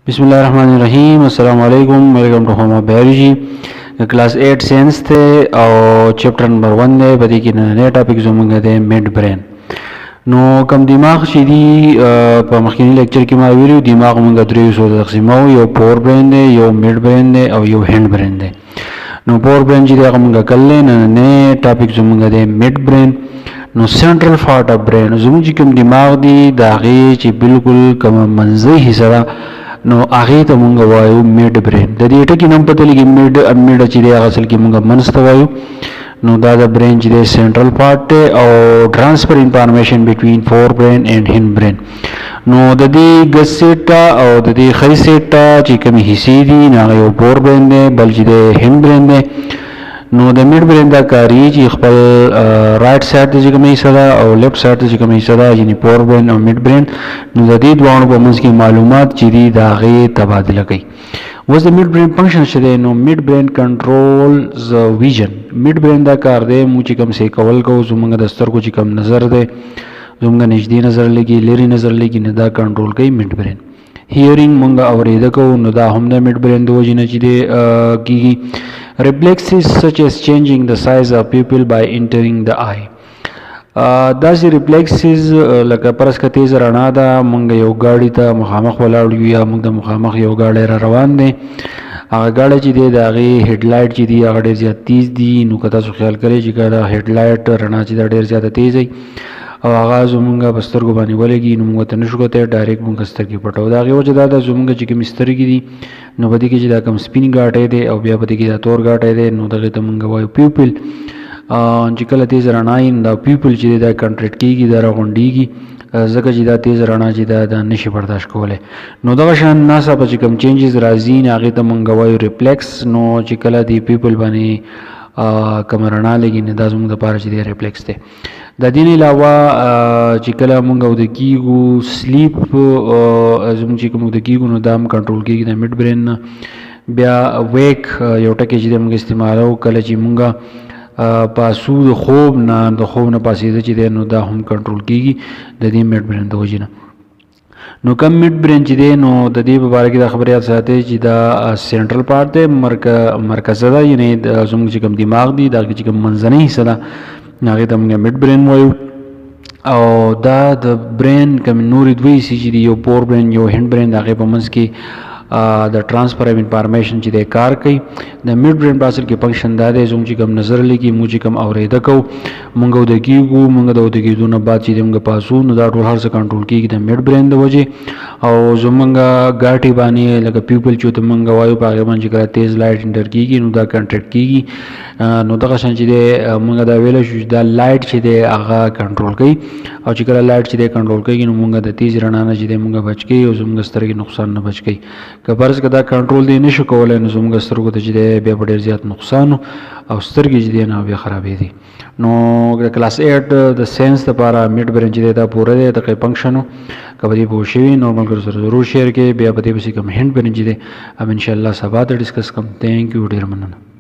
बिस्मिल्लाहिर्रहमानिर्रहीम अस्सलाम वालेकुम welcome to home biology class 8 science थे और चैप्टर नंबर 1 दे बदी की नए टॉपिक जो मंगे दे मिड ब्रेन नो कम दिमाग सीधी په مخکینی لیکچر کې ما ویلو दिमाग منګه درې سو تقسیمو یو پور برین دی یو میډ برین دی او یو هند برین دی نو پور برین چې هغه منګه کله نه ټاپک جو منګه دی میډ برین نو سنټرل پارت اف برین زموږ کوم دماغ دی دا غي چې بالکل کوم منځي حصہ نو هغه ته مونږ وایو میډ برین د دې ټکی نوم پته لګي میډ چې دی اصل کې مونږ منځ ته وایو نو دا د برین چې دی سنټرل پارت او ټرانسفر انفارمیشن بټوین فور برین اینڈ هند برین نو د دې ګسټا او د دې خیسټا چې کوم حصے دي نه یو پور برین دی بل چې دی هند برین دی نو د میډ برین دا کاری چې خپل رائټ سایډ ته چې کومه حصہ ده او لیفټ سایډ ته چې کومه حصہ ده یعنی پور برین او میډ برین نو د دې دوه په منځ کې معلومات چې دي دا غي تبادله کوي وز د میډ برین فنکشن شته نو میډ برین کنټرولز ویژن میډ برین دا کار دی مو چې کوم سي کول کو زمونږ د سترګو چې کوم نظر دی زمونږ نږدې نظر لګي لری نظر لګي نه دا کنټرول کوي میډ برین هیرینګ مونږ اوریده کو نو دا هم د میډ برین د وجنه چې دی کیږي reflexes such as changing the size of pupil by entering the eye داسې reflexes لکه پرس که تیز رڼا ده مونږ یو ګاډي ته مخامخ ولاړ یو یا مونږ د مخامخ یو ګاډی را روان دی هغه ګاډی چې دی د هغې هیډ لایټ چې دی هغه ډېر زیات تیز دي نو که تاسو خیال کوئ چې که دا هیډ لایټ رڼا چې دا ډېر زیاته تیز وي او هغه زمونږ په سترګو باندې ولګي نو موږ ته نشو کولی ډایرکټ موږ سترګې پټو د هغې وجه دا ده زمونږ چې کومې سترګې دي نو په دې کې چې دا کوم سپین ګاټی دی او بیا په دې کې دا تور ګاټی دی نو دغې ته موږ وایو پیوپل چې کله تیز رڼا وي نو دا پیوپل چې دی دا کنټریکټ کېږي دا راغونډېږي ځکه چې دا تیز رڼا چې دا نشي برداشت کولی نو دغه شان ناڅاپه چې کوم چینجز راځي نو هغې ته موږ وایو ریفلیکس نو چې کله دې پیوپل باندې کومه رڼا لګي نو دا زموږ دپاره چې دی ریفلیکس دی د دې نه علاوه چې کله موږ اوده کېږو سلیپ زموږ چې کوم اوده کېږو نو دا هم کنټرول کېږي د میډ برین نه بیا ویک یو ټکی چې دی موږ استعمالو کله چې موږ پاسو د خوب نه پاسېده چې دی نو دا هم کنټرول کېږي د دې میډ برین د وجې نه نو کم میډ برین چې دی نو د دې په باره کې دا خبره یاد ساتئ چې دا سنټرل پارت دی مرکزه ده یعنې زموږ چې کوم دماغ دی دا چې کوم منځنۍ حصه ده هغې ته موږ میډ برین وایو او دا د برین کوم نورې دوه حصې چې دي یو پور برین یو هند برین د هغې په منځ کې د ټرانسفر اف انفارمیشن چې دی کار کوي د میډ برین په اصل کې فنکشن دا دی زموږ چې کوم نظر لګي موږ چې کوم اورېده کوو موږ اوده کېږو موږ د اوده کېدو نه بعد چې دی موږ پاسو نو دا ټول هر څه کنټرول کېږي د میډ برین د وجې او زموږ ګاټې باندې لکه پیوپل چې ورته موږ وایو په هغې باندې چې کله تیز لایټ انټر کېږي نو دا کنټریکټ کېږي نو دغه شان چې دی موږ دا ویلی شو چې دا لایټ چې دی هغه کنټرول کوي او چې کله لایټ چې دی کنټرول کوي نو موږ د تیز رڼا نه چې دی موږ بچ کوي او زموږ سترګې نقصان نه بچ کوي که فرض که دا کنټرول دی نشو کولی نو زموږ سترګو ته چې دی بیا په ډېر زیات نقصان او سترګې چې دی نه بیا خرابېدي نو د کلاس 8 د ساینس دپاره میډ برین چې دی دا پوره دی دغه فنکشن و که په دې پوه شوي نو ملګرو سره ضرور شیر کړئ بیا په دې پسې کوم هند برین چې دی اب انشاءالله سبا ته ډسکس کوم تھینک یو ډېر مننه